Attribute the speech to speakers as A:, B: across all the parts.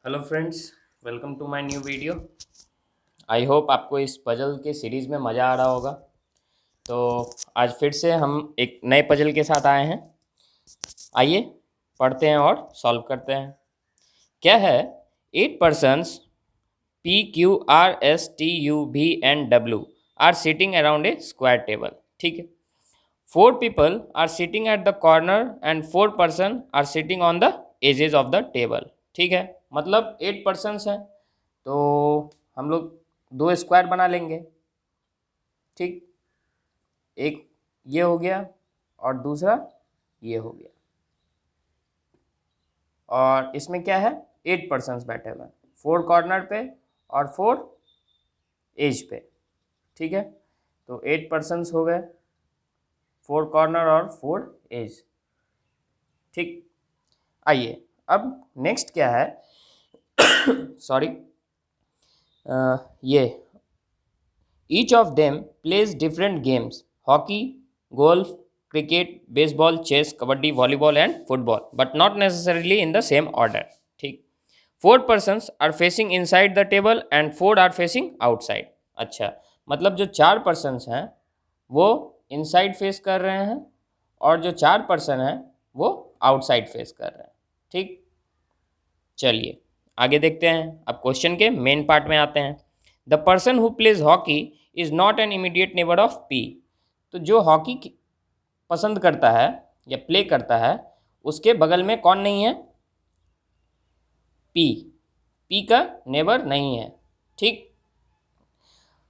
A: Hello friends, welcome to my new video. I hope आपको इस puzzle के series में मज़ा आ रहा होगा। तो आज फिर से हम एक नए पजल के साथ आए हैं। आइए पढ़ते हैं और सॉल्व करते हैं। क्या है? 8 persons P Q R S T U V and W are sitting around a square table। ठीक है। 4 people are sitting at the corner and 4 person are sitting on the edges of the table। ठीक है, मतलब 8 persons हैं तो हम लोग दो स्क्वायर बना लेंगे। ठीक, एक ये हो गया और दूसरा ये हो गया। और इसमें क्या है? 8 पर्सन्स बैठे हुए हैं, 4 कॉर्नर पे और 4 एज पे। ठीक है, तो 8 पर्सन्स हो गए, 4 कॉर्नर और 4 एज। ठीक, आइए अब नेक्स्ट क्या है? सॉरी, ये each of them plays different games, hockey, golf, cricket, baseball, chess, kabaddi, volleyball and football, but not necessarily in the same order. ठीक, 4 persons are facing inside the table and 4 are facing outside. अच्छा, मतलब जो 4 persons हैं वो inside face कर रहे हैं और जो 4 person हैं वो आउटसाइड फेस कर रहे हैं। ठीक, चलिए आगे देखते हैं। अब क्वेश्चन के मेन पार्ट में आते हैं। The person who plays hockey is not an immediate neighbour of P. तो जो हॉकी पसंद करता है या प्ले करता है उसके बगल में कौन नहीं है? पी। पी का नेबर नहीं है। ठीक,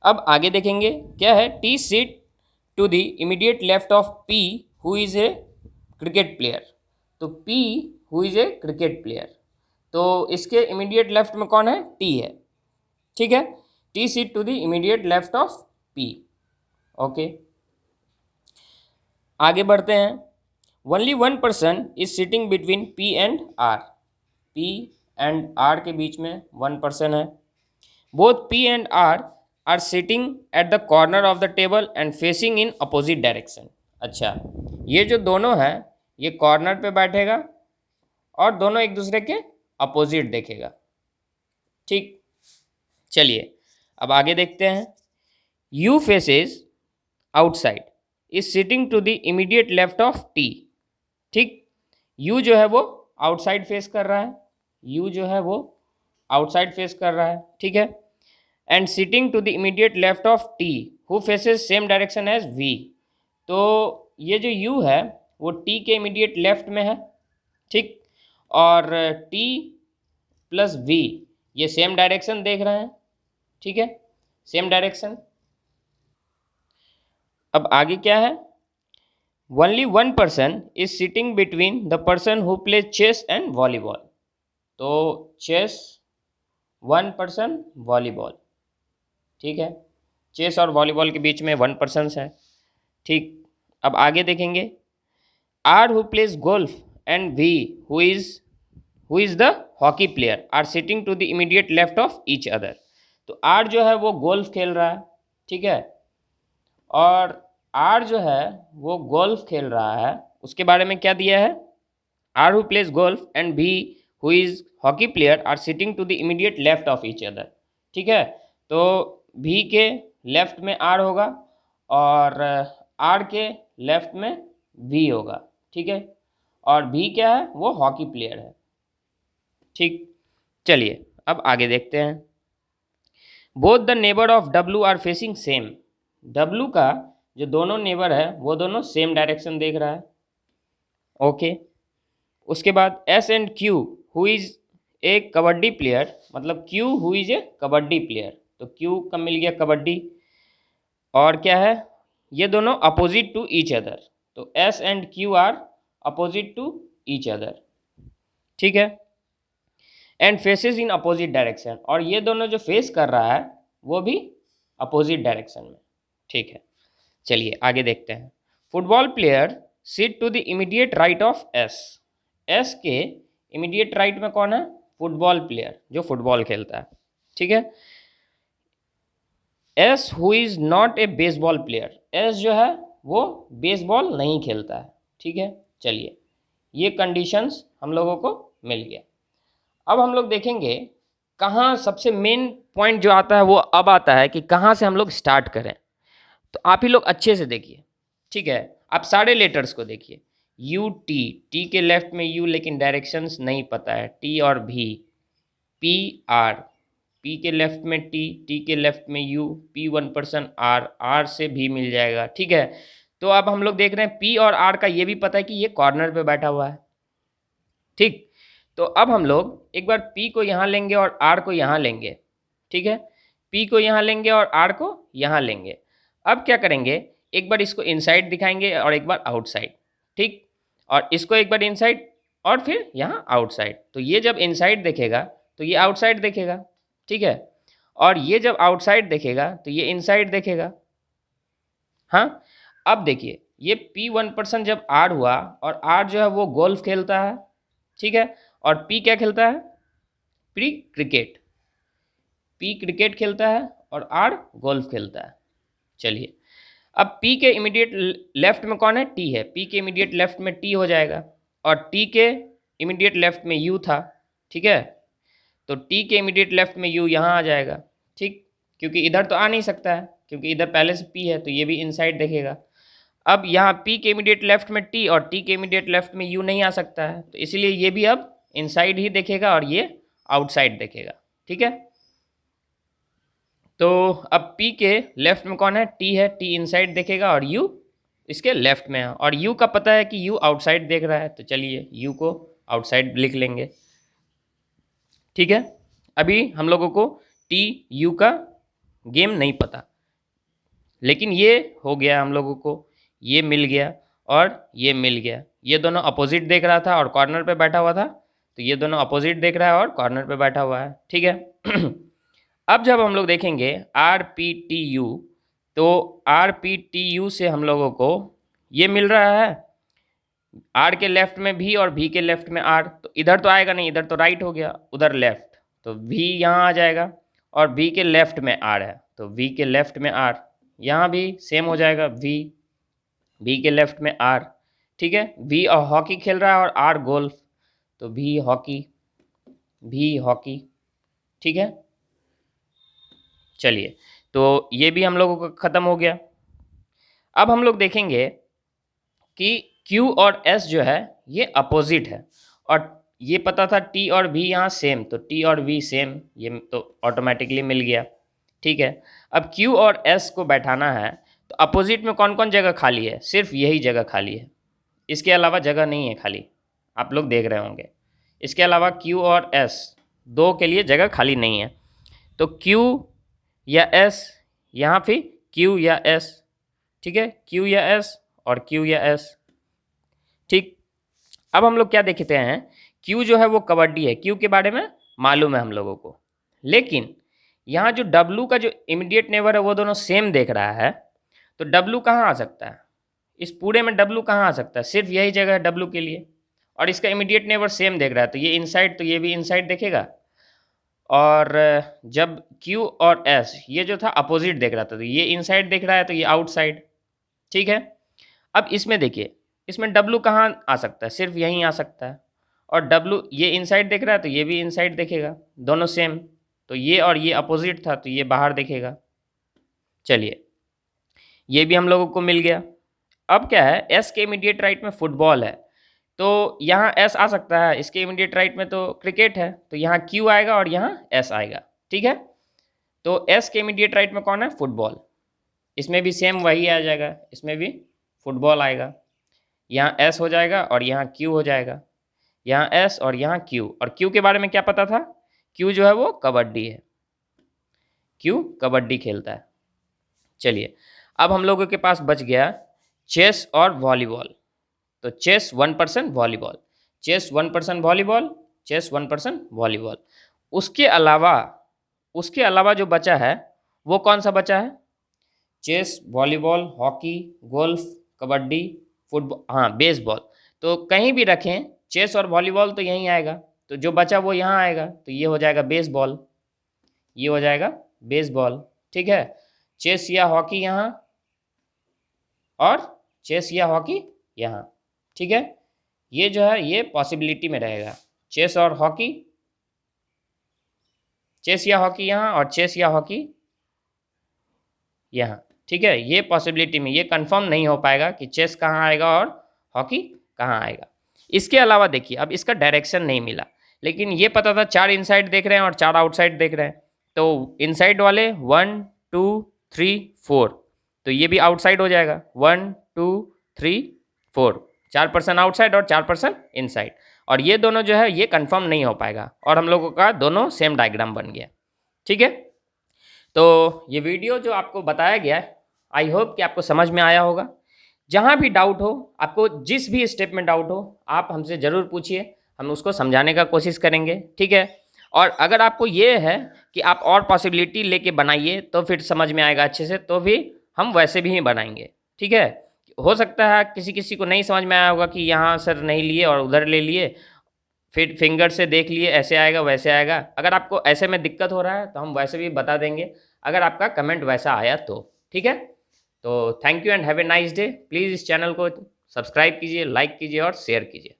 A: अब आगे देखेंगे क्या है। T seat to the immediate left of P who is a cricket player. तो P who is a cricket player, तो इसके इमीडिएट लेफ्ट में कौन है? टी है। ठीक है, T seat to the immediate left of P. Okay, आगे बढ़ते हैं। Only 1 person is sitting between P and R. P and R के बीच में 1 person है। Both P and R sitting at the corner of the table and facing in opposite direction. अच्छा, ये जो दोनों हैं ये कॉर्नर पे बैठेगा और दोनों एक दूसरे के अपोजिट देखेगा। ठीक, चलिए अब आगे देखते हैं। U faces outside is sitting to the immediate left of T. ठीक, यू जो है वो आउटसाइड फेस कर रहा है। यू जो है वो आउटसाइड फेस कर रहा है। ठीक है, and sitting to the immediate left of T who faces same direction as V. तो ये जो यू है वो टी के इमीडिएट लेफ्ट में है। ठीक, और टी प्लस वी ये सेम डायरेक्शन देख रहे हैं। ठीक है, सेम डायरेक्शन। अब आगे क्या है? Only 1 person is sitting between the person who play chess and volleyball. तो चेस 1 person, वॉलीबॉल। ठीक है, चेस और वॉलीबॉल के बीच में 1 persons है। ठीक, अब आगे देखेंगे। R who plays golf and V who is the hockey player are sitting to the immediate left of each other. तो आर जो है वो गोल्फ खेल रहा है। ठीक है, और आर जो है वो गोल्फ खेल रहा है, उसके बारे में क्या दिया है? R who plays golf and V who is hockey player are sitting to the immediate left of each other. ठीक है, तो भी के लेफ्ट में आर होगा और आर के लेफ्ट में वी होगा। ठीक है, और भी क्या है? वो हॉकी प्लेयर है। ठीक, चलिए अब आगे देखते हैं। Both the neighbour of W R facing same. W का जो दोनों नेबर है वो दोनों सेम डायरेक्शन देख रहा है। ओके, उसके बाद S and Q who is a kabaddi player, मतलब Q who is a kabaddi player. तो क्यू का मिल गया कबड्डी, और क्या है? ये दोनों अपोजिट टू ईच अदर। तो S and Q are opposite to each other. ठीक है, and faces in opposite direction, और ये दोनों जो फेस कर रहा है वो भी अपोजिट डायरेक्शन में। ठीक है, चलिए आगे देखते हैं। Football player sit to the immediate right of S. S के इमीडिएट राइट में कौन है? फुटबॉल प्लेयर जो फुटबॉल खेलता है। ठीक है, S who is not a baseball player. S जो है वो बेसबॉल नहीं खेलता है। ठीक है, चलिए ये कंडीशंस हम लोगों को मिल गया। अब हम लोग देखेंगे कहाँ सबसे मेन पॉइंट जो आता है वो अब आता है कि कहाँ से हम लोग स्टार्ट करें। तो आप ही लोग अच्छे से देखिए, ठीक है। आप सारे लेटर्स को देखिए, यू टी, टी के लेफ्ट में यू लेकिन डायरेक्शंस नहीं पता है, टी और भी, पी आर, पी के लेफ्ट में टी, टी के लेफ्ट में यू, पी 1% आर, आर से भी मिल जाएगा, ठीक है। तो अब हम लोग देख रहे हैं पी और आर का ये भी पता है कि ये कॉर्नर पे बैठा हुआ है, ठीक। तो अब हम लोग एक बार पी को यहाँ लेंगे और आर को यहाँ लेंगे, ठीक है। पी को यहाँ लेंगे और आर को यहाँ लेंगे। अब क्या करेंगे, एक बार इसको इनसाइड दिखाएंगे और एक बार आउटसाइड, ठीक। और इसको एक बार इनसाइड और फिर यहाँ आउटसाइड। तो ये जब इनसाइड देखेगा तो ये आउटसाइड देखेगा, ठीक है। और ये जब आउटसाइड देखेगा तो ये इनसाइड देखेगा। हाँ, अब देखिए ये P1% जब आर हुआ और आर जो है वो गोल्फ खेलता है, ठीक है। और पी क्या खेलता है, प्री क्रिकेट, पी क्रिकेट खेलता है और आर गोल्फ खेलता है। चलिए, अब पी के इमीडिएट लेफ्ट में कौन है, टी है। पी के इमीडिएट लेफ्ट में टी हो जाएगा और टी के इमीडिएट लेफ्ट में यू था, ठीक है। तो टी के इमीडिएट लेफ्ट में यू यहाँ आ जाएगा, ठीक। क्योंकि इधर तो आ नहीं सकता है क्योंकि इधर पहले से पी है, तो ये भी इनसाइड देखेगा। अब यहाँ पी के इमीडिएट लेफ्ट में टी और टी के इमीडिएट लेफ्ट में यू नहीं आ सकता है, तो इसलिए ये भी अब इनसाइड ही देखेगा और ये आउटसाइड देखेगा, ठीक है। तो अब P के लेफ्ट में कौन है, T है, T इनसाइड देखेगा और U इसके लेफ्ट में है और U का पता है कि U आउटसाइड देख रहा है, तो चलिए U को आउटसाइड लिख लेंगे, ठीक है। अभी हम लोगों को T U का गेम नहीं पता, लेकिन ये हो गया, हम लोगों को ये मिल गया और ये मिल गया। ये दोनों अपोजिट देख रहा था और कॉर्नर पे बैठा हुआ था, तो ये दोनों अपोजिट देख रहा है और कॉर्नर पे बैठा हुआ है, ठीक है। अब जब हम लोग देखेंगे आर पी टी यू, तो आर पी टी यू से हम लोगों को ये मिल रहा है, आर के लेफ्ट में भी और भी के लेफ्ट में आर, तो इधर तो आएगा नहीं, इधर तो राइट हो गया, उधर लेफ्ट, तो भी यहाँ आ जाएगा। और भी के लेफ्ट में आर है, तो वी के लेफ्ट में आर, यहाँ भी सेम हो जाएगा, वी के लेफ्ट में आर, ठीक है। वी और हॉकी खेल रहा है और आर गोल्फ, तो भी हॉकी, ठीक है। चलिए, तो ये भी हम लोगों का ख़त्म हो गया। अब हम लोग देखेंगे कि Q और S जो है ये अपोजिट है और ये पता था T और V यहाँ सेम, तो T और V सेम, ये तो ऑटोमेटिकली मिल गया, ठीक है। अब Q और S को बैठाना है, तो अपोजिट में कौन कौन जगह खाली है, सिर्फ यही जगह खाली है, इसके अलावा जगह नहीं है खाली, आप लोग देख रहे होंगे। इसके अलावा Q और S दो के लिए जगह खाली नहीं है, तो Q या S, यहाँ फिर Q या S, ठीक है, Q या S और Q या S, ठीक। अब हम लोग क्या देखते हैं, Q जो है वो कबड्डी है, Q के बारे में मालूम है हम लोगों को, लेकिन यहाँ जो W का जो इमीडिएट नेबर है वो दोनों सेम देख रहा है, तो W कहाँ आ सकता है, इस पूरे में W कहाँ आ सकता है, सिर्फ यही जगह है W के लिए, और इसका इमीडिएट नेबर सेम देख रहा है, तो ये इनसाइड, तो ये भी इनसाइड देखेगा। और जब Q और S ये जो था अपोजिट देख रहा था, तो ये इनसाइड देख रहा है, तो ये आउटसाइड, ठीक है। अब इसमें देखिए, इसमें W कहाँ आ सकता है, सिर्फ यहीं आ सकता है, और W ये इनसाइड देख रहा है, तो ये भी इनसाइड देखेगा, दोनों सेम, तो ये और ये अपोजिट था, तो ये बाहर देखेगा। चलिए, ये भी हम लोगों को मिल गया। अब क्या है, S के इमीडिएट राइट में फुटबॉल है, तो यहाँ S आ सकता है, इसके इमीडिएट राइट में तो क्रिकेट है, तो यहाँ Q आएगा और यहाँ S आएगा, ठीक है। तो S के इमीडिएट राइट में कौन है, फुटबॉल, इसमें भी सेम वही आ जाएगा, इसमें भी फुटबॉल आएगा, यहाँ S हो जाएगा और यहाँ Q हो जाएगा, यहाँ S और यहाँ Q। और Q के बारे में क्या पता था, Q जो है वो कबड्डी है, Q कबड्डी खेलता है। चलिए, अब हम लोगों के पास बच गया चेस और वॉलीबॉल, तो chess 1% volleyball, chess 1% volleyball, chess 1% volleyball. उसके अलावा जो बचा है वो कौन सा बचा है, chess, volleyball, hockey, golf, kabaddi, football, हाँ बेसबॉल। तो कहीं भी रखें चेस और वॉलीबॉल तो यहीं आएगा, तो जो बचा वो यहाँ आएगा, तो ये हो जाएगा बेसबॉल, ये हो जाएगा बेसबॉल, ठीक है। चेस या हॉकी यहाँ और चेस या हॉकी यहाँ, ठीक है। ये जो है ये पॉसिबिलिटी में रहेगा, चेस और हॉकी चेस या हॉकी यहाँ और चेस या हॉकी यहाँ, ठीक है। ये पॉसिबिलिटी में ये कंफर्म नहीं हो पाएगा कि चेस कहाँ आएगा और हॉकी कहाँ आएगा। इसके अलावा देखिए, अब इसका डायरेक्शन नहीं मिला, लेकिन ये पता था 4 इनसाइड देख रहे हैं और 4 आउटसाइड देख रहे हैं, तो इनसाइड वाले 1 2 3 4, तो ये भी आउटसाइड हो जाएगा 1 2 3 4, 4% आउटसाइड और 4% इनसाइड, और ये दोनों जो है ये कंफर्म नहीं हो पाएगा, और हम लोगों का दोनों सेम डायग्राम बन गया, ठीक है। तो ये वीडियो जो आपको बताया गया है, आई होप कि आपको समझ में आया होगा। जहाँ भी डाउट हो, आपको जिस भी स्टेप में डाउट हो, आप हमसे ज़रूर पूछिए, हम उसको समझाने का कोशिश करेंगे, ठीक है। और अगर आपको ये है कि आप और पॉसिबिलिटी लेके बनाइए तो फिर समझ में आएगा अच्छे से, तो भी हम वैसे भी बनाएंगे, ठीक है। हो सकता है किसी किसी को नहीं समझ में आया होगा कि यहाँ सर नहीं लिए और उधर ले लिए, फिर फिंगर से देख लिए ऐसे आएगा वैसे आएगा। अगर आपको ऐसे में दिक्कत हो रहा है तो हम वैसे भी बता देंगे, अगर आपका कमेंट वैसा आया तो, ठीक है। तो thank you and have a nice day. Please इस चैनल को सब्सक्राइब कीजिए, लाइक कीजिए और शेयर कीजिए।